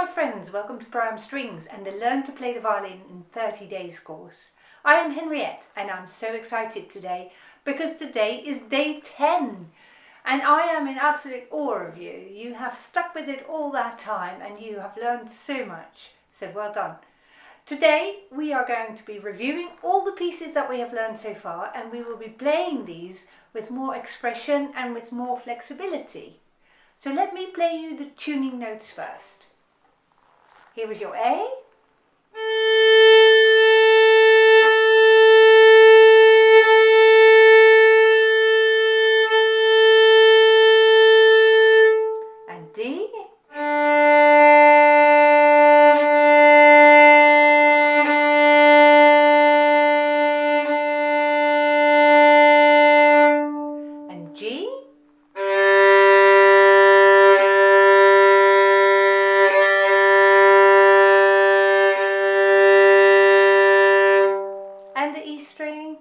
my friends, welcome to Prime Strings and the Learn to Play the Violin in 30 Days course. I am Henriette and I'm so excited today because today is day 10 and I am in absolute awe of you. You have stuck with it all that time and you have learned so much, so well done. Today we are going to be reviewing all the pieces that we have learned so far and we will be playing these with more expression and with more flexibility. So let me play you the tuning notes first. Here is your A. And D. And G. And the E string.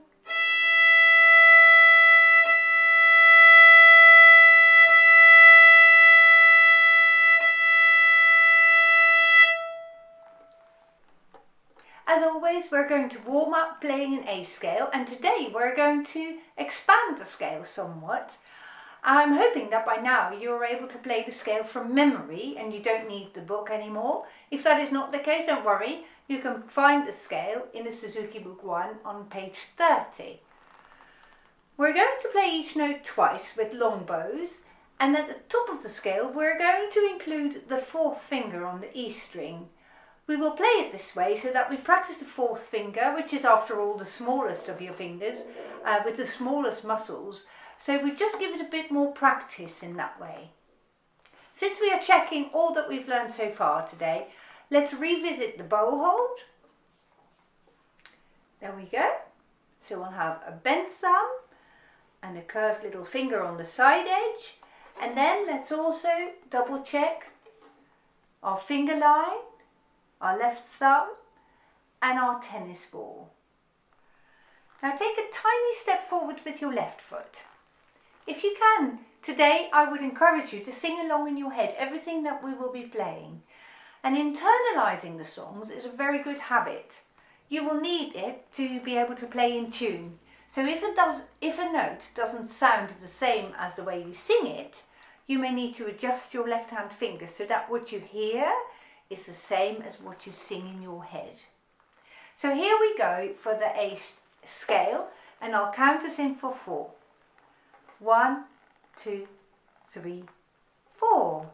As always, we're going to warm up playing an A scale, and today we're going to expand the scale somewhat. I'm hoping that by now you're able to play the scale from memory and you don't need the book anymore. If that is not the case, don't worry. You can find the scale in the Suzuki book 1 on page 30. We're going to play each note twice with long bows, and at the top of the scale we're going to include the fourth finger on the E string. We will play it this way so that we practice the fourth finger, which is after all the smallest of your fingers, with the smallest muscles. So we just give it a bit more practice in that way. Since we are checking all that we've learned so far today, let's revisit the bow hold. There we go. So we'll have a bent thumb and a curved little finger on the side edge. And then let's also double check our finger line, our left thumb and our tennis ball. Now take a tiny step forward with your left foot. If you can, today I would encourage you to sing along in your head everything that we will be playing. And internalising the songs is a very good habit. You will need it to be able to play in tune. So if a note doesn't sound the same as the way you sing it, you may need to adjust your left hand finger so that what you hear is the same as what you sing in your head. So here we go for the A scale, and I'll count us in for 4. 1, 2, 3, 4.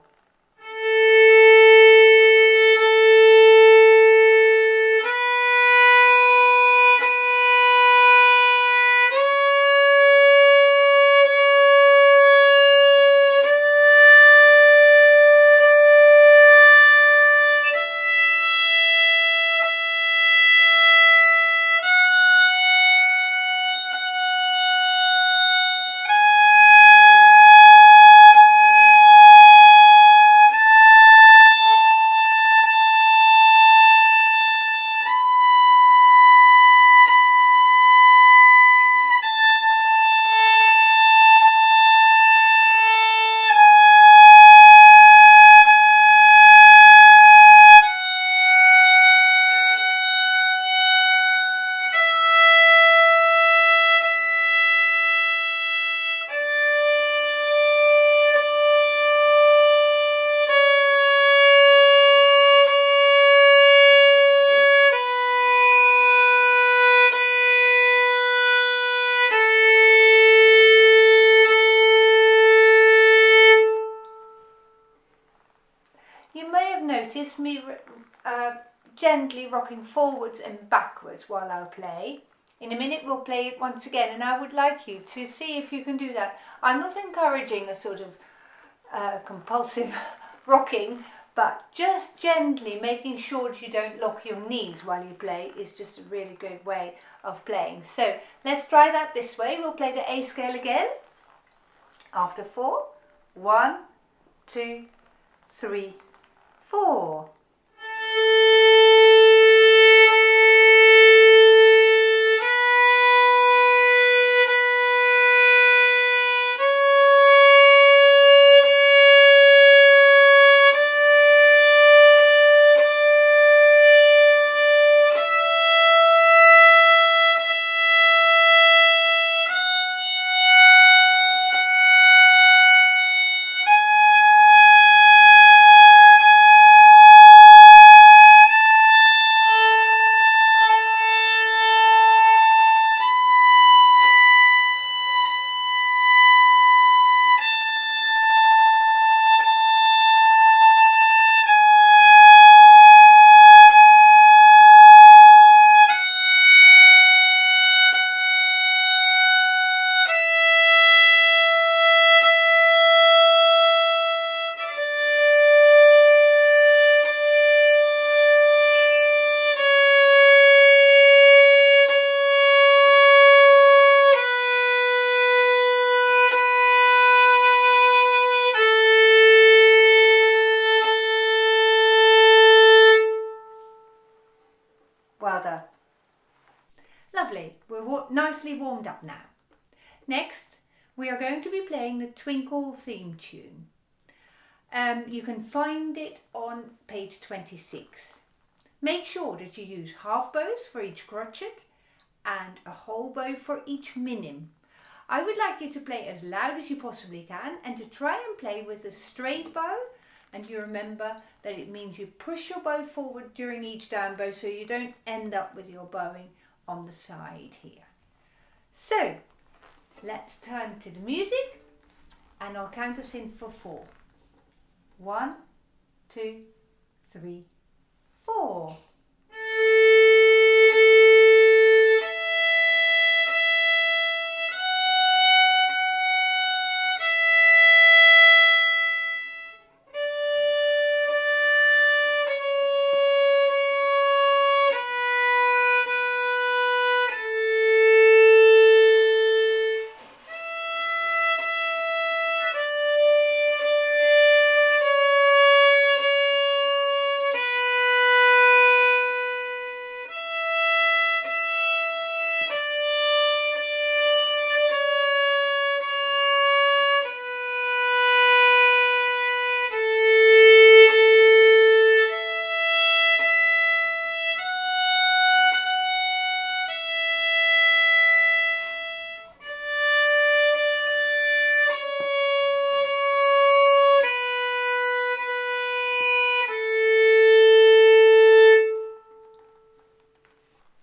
You may have noticed me gently rocking forwards and backwards while I play. In a minute we'll play it once again, and I would like you to see if you can do that. I'm not encouraging a sort of compulsive rocking, but just gently making sure that you don't lock your knees while you play is just a really good way of playing. So let's try that this way. We'll play the A scale again. After 4, 1, 2, 3, 4. Lovely, we're nicely warmed up now. Next, we are going to be playing the Twinkle theme tune. You can find it on page 26. Make sure that you use half bows for each crotchet and a whole bow for each minim. I would like you to play as loud as you possibly can and to try and play with a straight bow, and you remember that it means you push your bow forward during each down bow so you don't end up with your bowing on the side here. So let's turn to the music and I'll count us in for 4. 1, 2, 3, 4.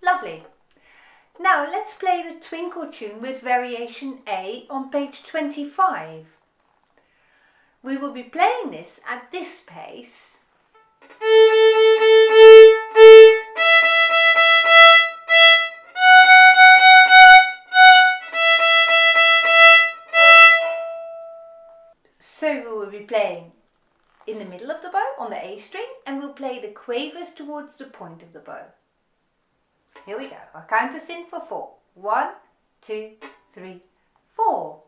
Lovely. Now let's play the Twinkle tune with variation A on page 25. We will be playing this at this pace. So we will be playing in the middle of the bow on the A string, and we'll play the quavers towards the point of the bow. Here we go. I'll count us in for 4. 1, 2, 3, 4.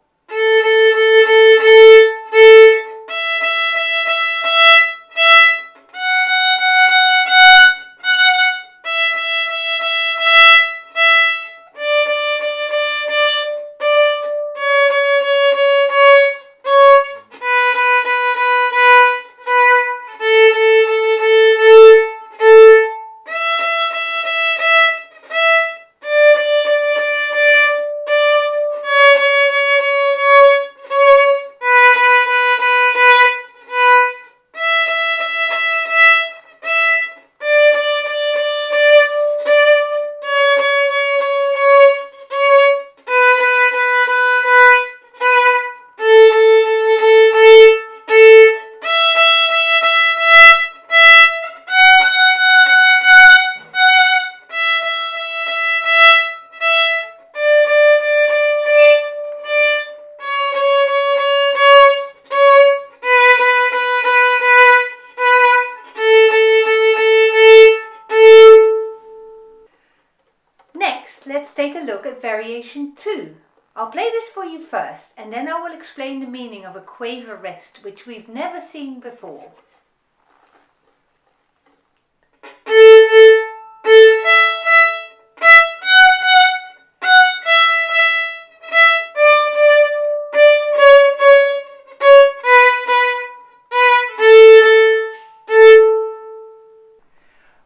Let's take a look at variation 2. I'll play this for you first and then I will explain the meaning of a quaver rest, which we've never seen before.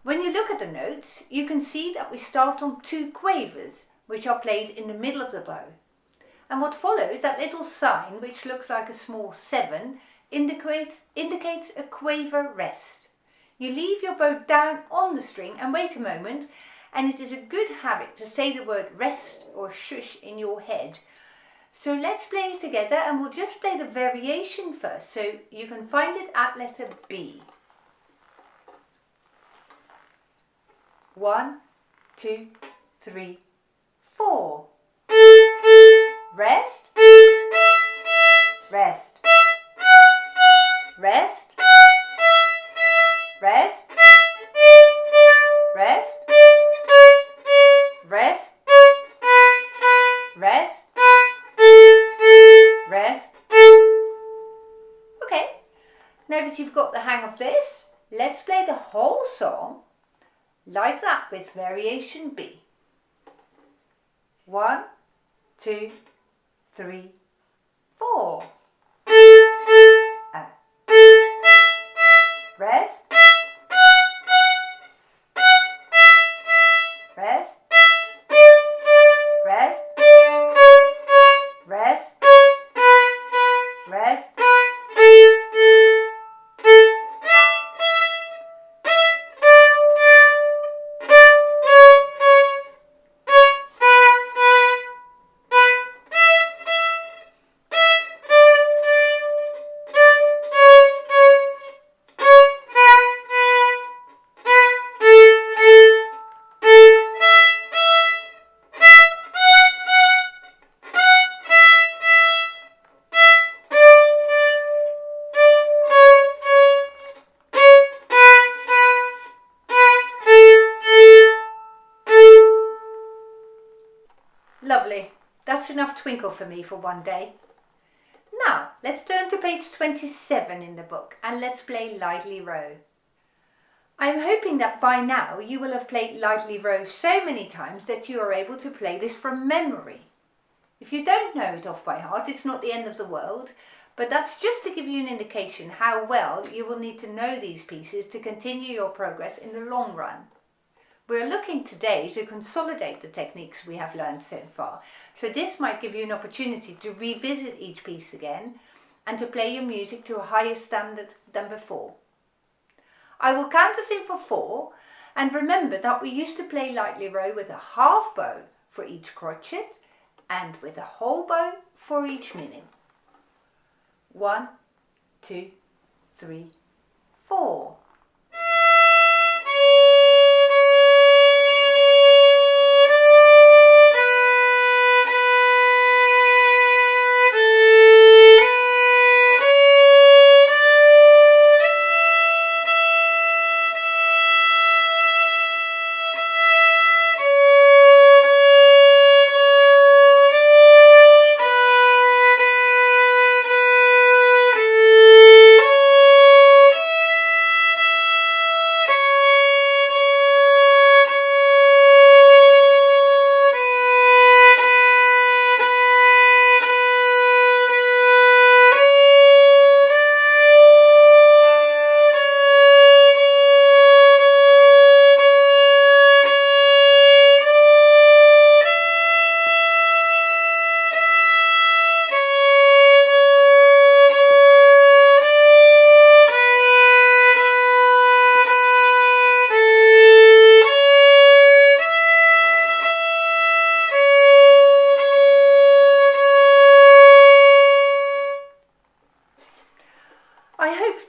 When you look at the notes, you can see that we start on 2 quavers, which are played in the middle of the bow. And what follows, that little sign, which looks like a small 7, indicates a quaver rest. You leave your bow down on the string and wait a moment, and it is a good habit to say the word rest or shush in your head. So let's play it together, and we'll just play the variation first, so you can find it at letter B. 1, 2, 3, 4. Rest, rest, rest, rest, rest, rest, rest, rest. Okay, now that you've got the hang of this, let's play the whole song like that with variation B. 1, 2, 3, 4. Rest, rest, rest, rest, rest. Lovely. That's enough twinkle for me for one day. Now, let's turn to page 27 in the book and let's play Lightly Row. I'm hoping that by now you will have played Lightly Row so many times that you are able to play this from memory. If you don't know it off by heart, it's not the end of the world, but that's just to give you an indication how well you will need to know these pieces to continue your progress in the long run. We're looking today to consolidate the techniques we have learned so far, so this might give you an opportunity to revisit each piece again and to play your music to a higher standard than before. I will count us in for 4, and remember that we used to play Lightly Row with a half bow for each crotchet and with a whole bow for each minim. 1, 2, 3, 4.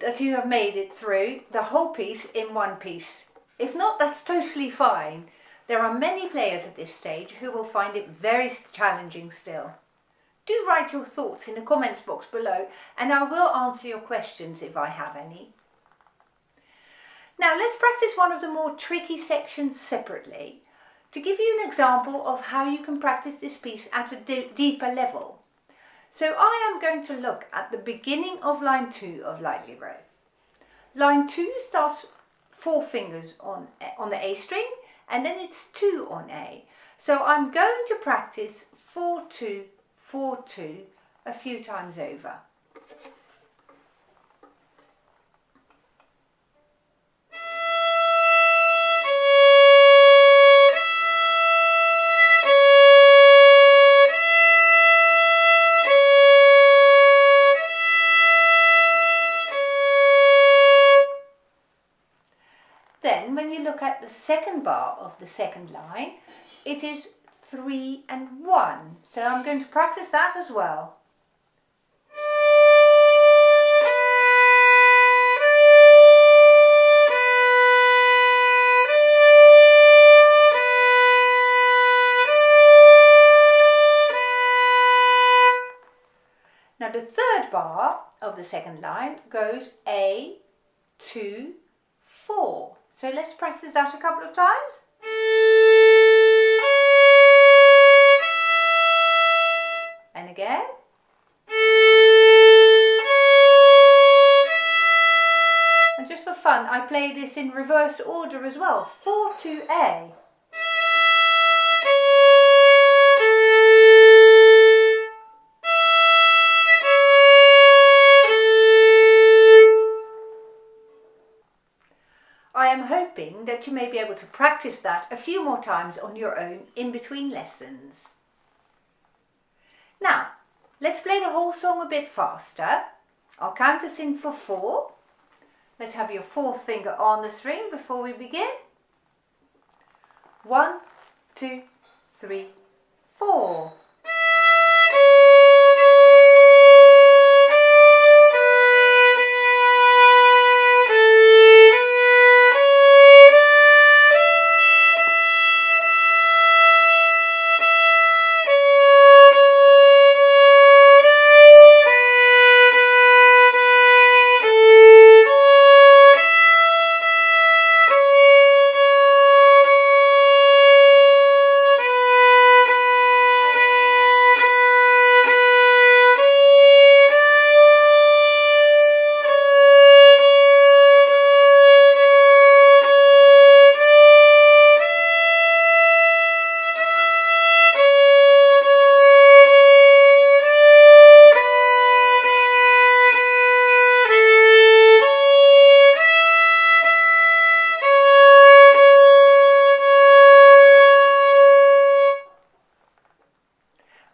That you have made it through the whole piece in one piece. If not, that's totally fine. There are many players at this stage who will find it very challenging still. Do write your thoughts in the comments box below and I will answer your questions if I have any. Now let's practice one of the more tricky sections separately to give you an example of how you can practice this piece at a deeper level. So I am going to look at the beginning of line 2 of Lightly Row. Line 2 starts 4 fingers on the A string and then it's 2 on A. So I'm going to practice 4-2, 4-2 a few times over. Then when you look at the second bar of the second line, it is 3 and 1. So I'm going to practice that as well. Now the third bar of the second line goes A, 2, 4. So let's practice that a couple of times. And again. And just for fun, I play this in reverse order as well. 4 to A. am hoping that you may be able to practice that a few more times on your own in between lessons. Now, let's play the whole song a bit faster. I'll count us in for 4. Let's have your 4th finger on the string before we begin. 1, 2, 3, 4.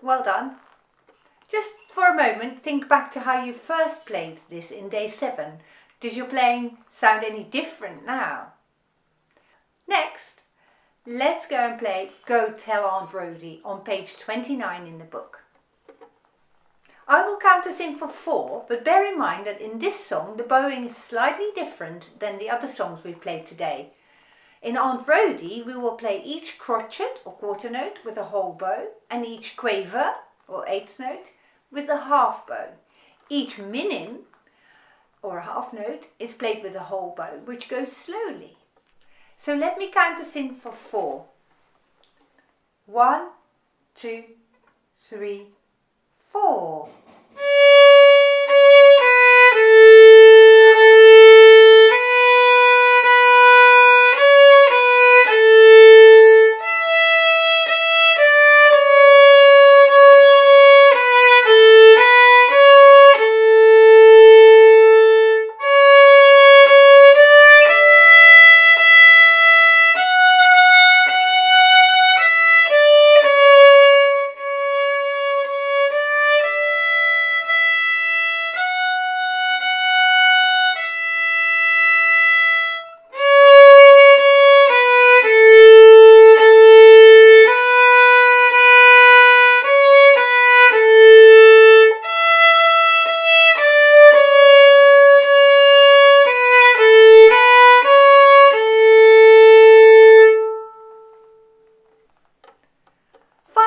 Well done. Just for a moment, think back to how you first played this in day 7. Does your playing sound any different now? Next, let's go and play Go Tell Aunt Rhody on page 29 in the book. I will count us in for 4, but bear in mind that in this song the bowing is slightly different than the other songs we've played today. In Aunt Rhody, we will play each crotchet or quarter note with a whole bow and each quaver or 8th note with a half bow. Each minim or a half note is played with a whole bow, which goes slowly. So let me count us in for 4. 1, 2, 3, 4.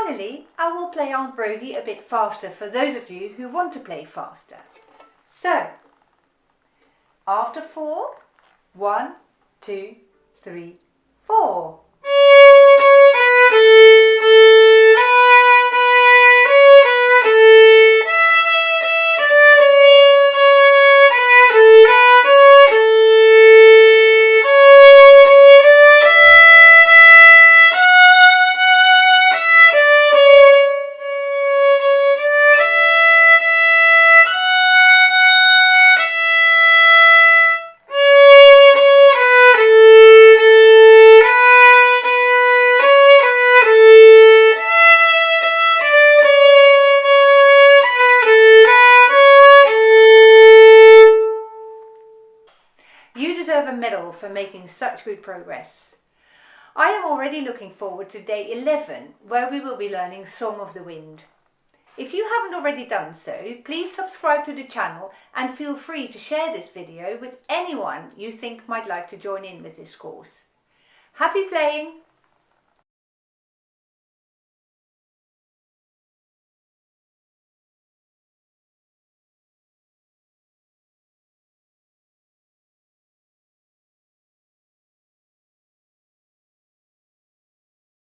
Finally, I will play Aunt Rhody a bit faster for those of you who want to play faster. So, after 4, 1, 2, 3, 4. You deserve a medal for making such good progress. I am already looking forward to day 11, where we will be learning Song of the Wind. If you haven't already done so, please subscribe to the channel and feel free to share this video with anyone you think might like to join in with this course. Happy playing!